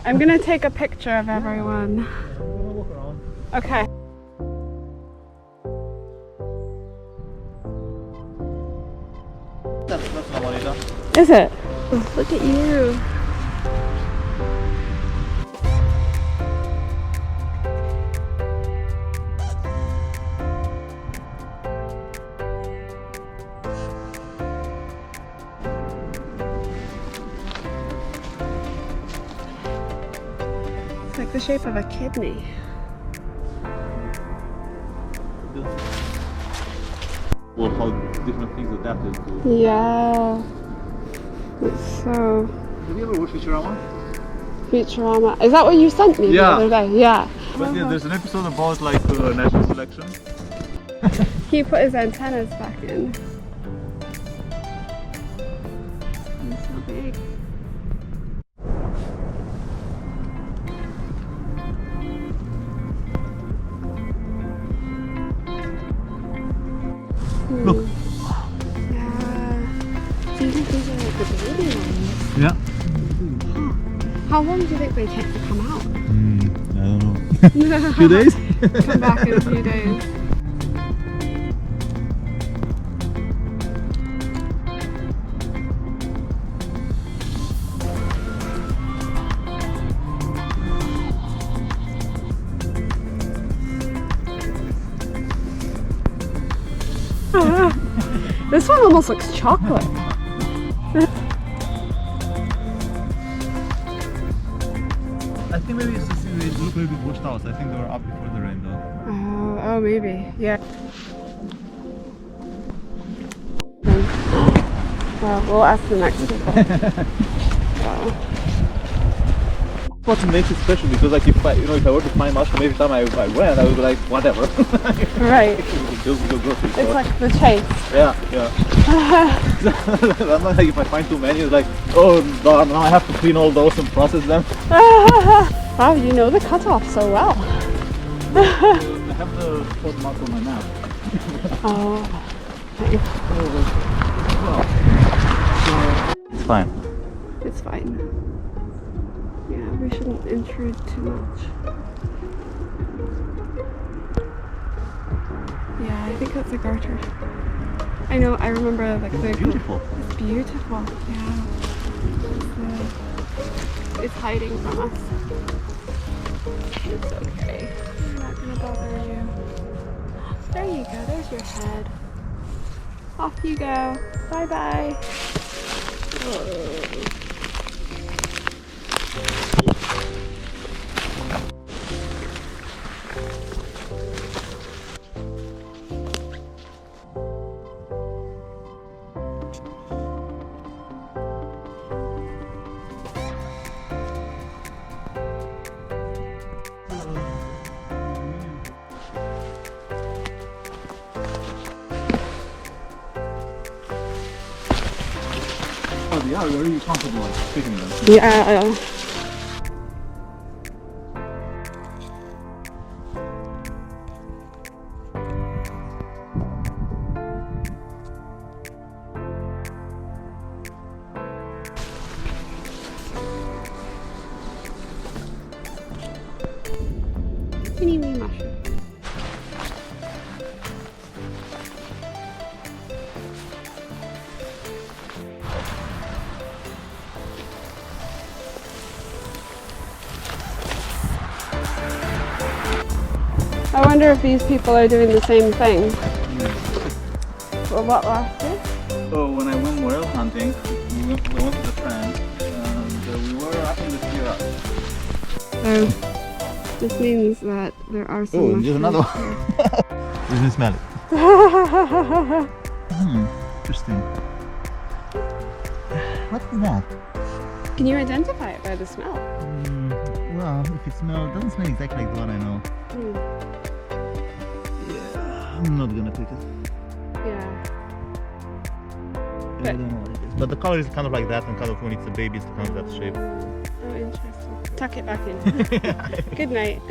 I'm gonna take a picture of everyone. I'm gonna walk around. Okay. That's not bonita. Is it? Oh, look at you. It's like the shape of a kidney. Well, how different things adapted to. Yeah. It's so Have you ever watched Futurama? Futurama. Is that what you sent me the other day? Yeah. But yeah, there's an episode about like natural selection. He put his antennas back in. He's so big. Look. Yeah. Do you think these are like the baby ones? Yeah. How long do you think they take to come out? I don't know. A few days? Come back in a few days. This one almost looks chocolate. I think maybe it's just they look a little bit washed out. I think they were up before the rain though. Oh, maybe. Yeah. Well, we'll ask the next people. Wow. What makes it special because like if I were to find mushroom every time I went, I would be like whatever. Right. It's like the chase. Yeah. I'm not like if I find too many, it's like, oh darn, now I have to clean all those and process them. Wow, you know the cutoff so well. I have the spot mark on my map. Oh. It's fine. It's fine. Yeah, we shouldn't intrude too much. Yeah, I think that's a garter. I know, I remember like the... Beautiful. It's beautiful, yeah. It's hiding from us. It's okay. I'm not gonna bother you. There you go, there's your head. Off you go. Bye bye. Yeah, are you comfortable like picking them? Yeah. Teeny wee mushroom. I wonder if these people are doing the same thing. Well, what last year? So when I went morel hunting, we went with a friend and we were after the year up. So this means that there are some. Oh, and there's another one. You can smell it. Interesting. What is that? Can you identify it by the smell? Well, if it doesn't smell exactly like the one I know. Yeah, I'm not gonna pick it. Yeah. I don't know what it is. But the color is kind of like that, and kind of when it's a baby, it's kind of that shape. Oh, interesting. Tuck it back in. Good night.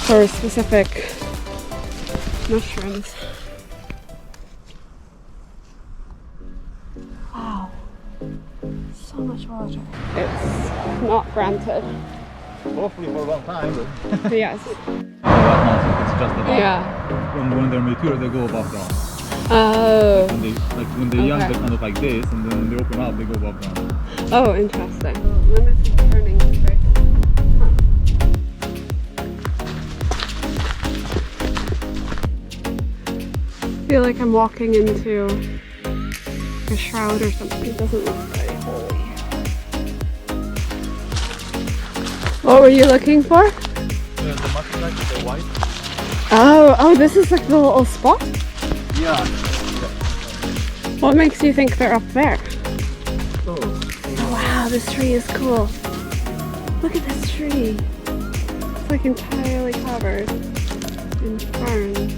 For specific mushrooms. Wow, so much water. It's not granted. Hopefully for a long time. But Yes. it's just about. Yeah. When they're mature, they go above ground. Oh. When they're young, Okay. they're kind of like this, and then when they open up, they go above ground. Oh, interesting. When is it turning straight? I feel like I'm walking into a shroud or something. It doesn't look very holy. What were you looking for? The Matsutake, the white. Oh, this is like the little spot? Yeah. What makes you think they're up there? Oh. Oh wow, this tree is cool. Look at this tree. It's like entirely covered in ferns.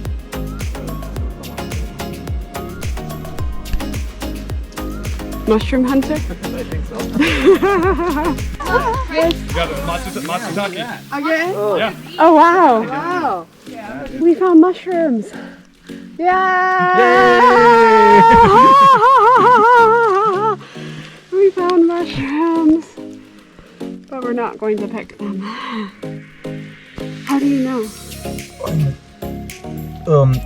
Mushroom hunter? I think so. Yes. You got Matsutake. Again? Yeah. Oh wow. Wow. We found mushrooms. Yeah. We found mushrooms. But we're not going to pick them. How do you know?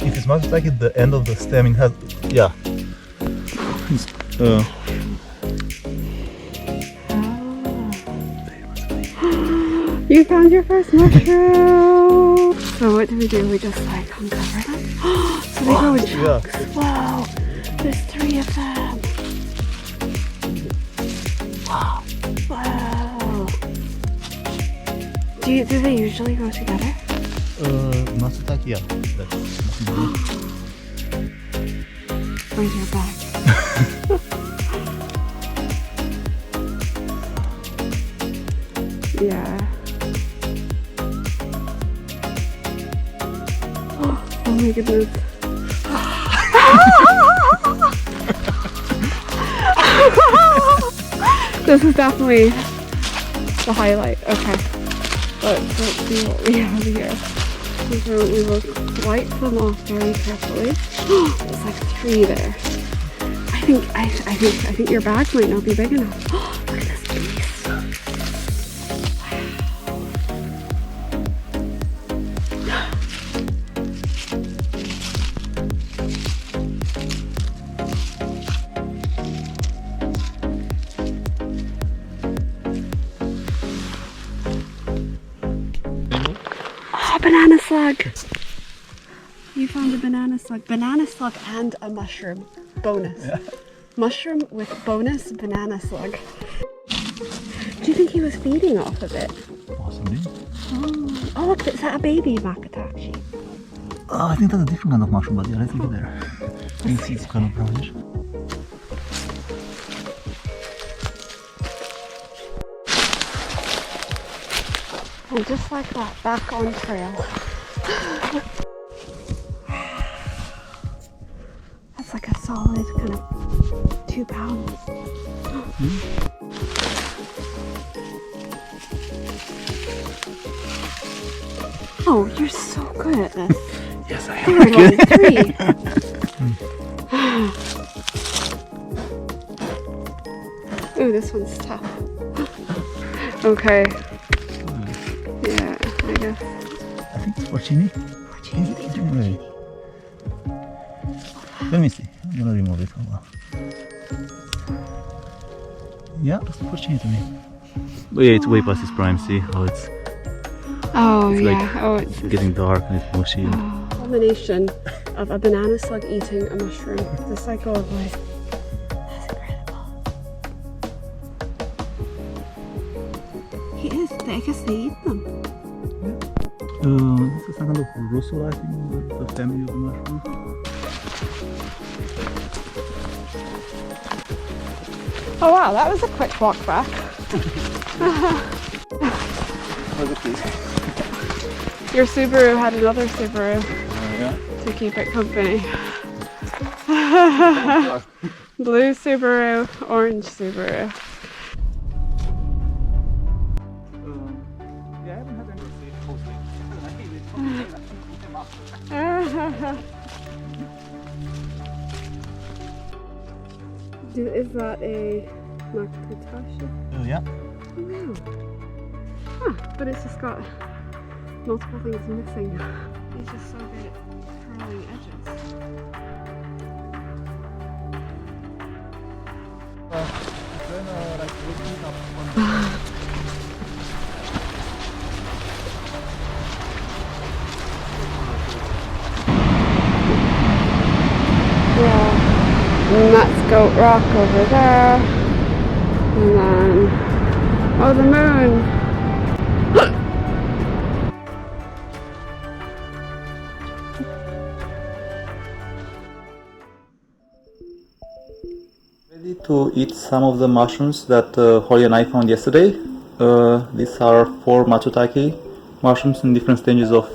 If it's Matsutake, the end of the stem, it has, yeah. You found your first mushroom! So what do? We just like uncover them? So they grow in chunks. Yeah. Wow! There's 3 of them. Wow! Wow! Do they usually go together? Matsutake, yeah. Where's your bag? Yeah. Oh my goodness. This is definitely the highlight. Okay. Let's see what we have here. So we will wipe them off very carefully. There's like 3 there. I think your bag might not be big enough. Look at this piece. Oh, banana slug! You found a banana slug. Banana slug and a mushroom. Bonus. Yeah. Mushroom with bonus banana slug. Do you think he was feeding off of it? Possibly. Oh look, is that a baby Matsutake? I think that's a different kind of mushroom, but yeah, let's leave it there. I think it's kind of brownish. And just like that, back on trail. That's like a solid kind of 2 pounds. Oh, you're so good at this. Yes, I You were level 3. Ooh, this one's tough. Okay. Yeah, I guess. I think it's porcini. Right. Let me see. I'm gonna remove it. Hold on. Yeah, looks porcini to me. But yeah, it's way past its prime. See how it's Oh, It's yeah. like- Oh, it's getting dark and it's mushy. combination of a banana slug eating a mushroom. The cycle of life. That's incredible. He is. I guess they eat them. This is some kind of Russell, I think, the family of the mushroom. Oh wow, that was a quick walk back. Your Subaru had another Subaru Yeah. to keep it company. Blue Subaru, orange Subaru. Yeah, I haven't had any Is that a Matsutake? Oh, yeah. Oh wow. Huh, but it's just got multiple things missing. He's just so good at curling edges. Yeah. And that's Goat Rock over there. And then, oh, the moon. Ready to eat some of the mushrooms that Holly and I found yesterday. These are 4 Matsutake mushrooms in different stages of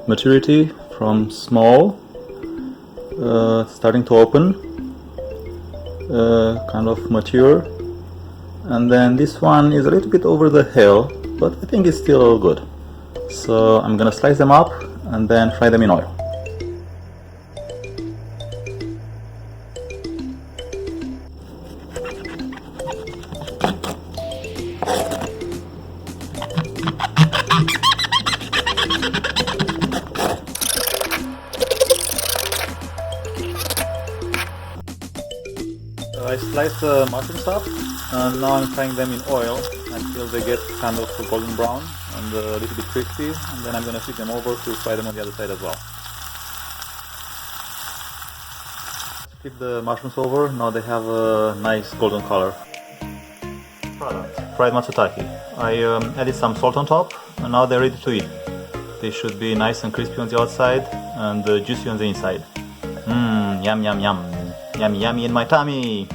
maturity, from small, starting to open, kind of mature, and then this one is a little bit over the hill, but I think it's still good. So I'm gonna slice them up and then fry them in oil. I sliced the mushrooms up and now I'm frying them in oil until they get kind of golden brown and a little bit crispy, and then I'm going to flip them over to fry them on the other side as well. Flip the mushrooms over, now they have a nice golden color. Product: fried matsutake. I added some salt on top and now they're ready to eat. They should be nice and crispy on the outside and juicy on the inside. Yum yum yum. Yummy yummy in my tummy.